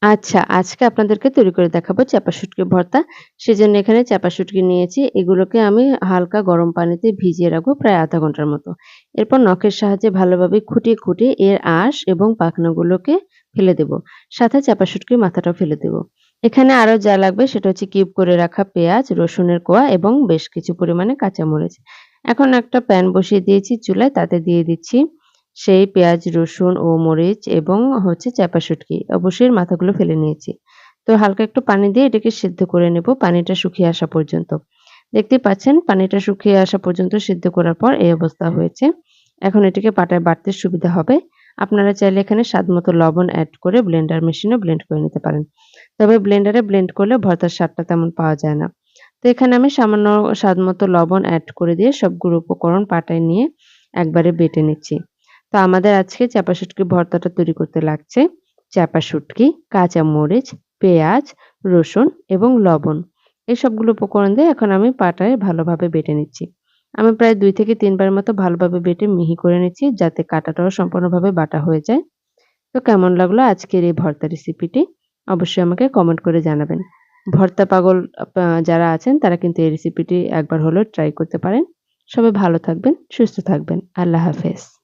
আচ্ছা, আজকে আপনাদেরকে তৈরি করে দেখাবো চাপা শুটকি ভর্তা। সেজন্য এখানে চাপা শুটকি নিয়েছি। এগুলোকে আমি হালকা গরম পানিতে ভিজিয়ে রাখবো প্রায় ০.৫ ঘন্টার মতো। এরপর নখের সাহায্যে ভালোভাবে খুঁটিয়ে এর আঁশ এবং পাখনাগুলোকে ফেলে দেব। সাথে চাপা শুটকির মাথাটাও ফেলে দেব। এখানে আরো যা লাগবে সেটা হচ্ছে কিউব করে রাখা পেঁয়াজ, রসুনের কোয়া এবং বেশ কিছু পরিমাণে কাঁচামরিচ। এখন একটা প্যান বসিয়ে দিয়েছি চুলায়, তাতে দিয়ে দিচ্ছি সেই পেঁয়াজ, রসুন ও মরিচ এবং হচ্ছে চাপা শুটকি। অবশ্যই এর মাথাগুলো ফেলে নিয়েছি। তো হালকা একটু পানি দিয়ে এটাকে সিদ্ধ করে নেব পানিটা শুকিয়ে আসা পর্যন্ত। দেখতেই পাচ্ছেন পানিটা শুকিয়ে আসা পর্যন্ত সিদ্ধ করার পর এই অবস্থা হয়েছে। এখন এটাকে পাটায় বাটতে সুবিধা হবে। আপনারা চাইলে এখানে স্বাদমতো লবণ এড করে ব্লেন্ডার মেশিনেও ব্লেন্ড করে নিতে পারেন। তবে ব্লেন্ডারে ব্লেন্ড করলে ভর্তার স্বাদটা তেমন পাওয়া যায় না। তো এখানে আমি সামান্য স্বাদমতো লবণ এড করে দিয়ে সবগুলো উপকরণ পাটায় নিয়ে একবারে বেটে নিচ্ছি। তো আমাদের আজকে চাপা শুটকি ভর্তাটা তৈরি করতে লাগছে চাপা শুটকি, কাঁচামরিচ, পেঁয়াজ, রসুন এবং লবণ। এই সবগুলো উপকরণ দিয়ে এখন আমি পাটায় ভালোভাবে বেটে নিচ্ছি। আমি প্রায় ২ থেকে ৩ বারের মতো ভালোভাবে বেটে মিহি করে নিচ্ছি যাতে কাটাটাও সম্পূর্ণভাবে বাটা হয়ে যায়। তো কেমন লাগলো আজকের এই ভর্তা রেসিপিটি? অবশ্যই আমাকে কমেন্ট করে জানাবেন। ভর্তা পাগল যারা আছেন তারা কিন্তু এই রেসিপিটি একবার হলেও ট্রাই করতে পারেন। সবাই ভালো থাকবেন, সুস্থ থাকবেন। আল্লাহ হাফেজ।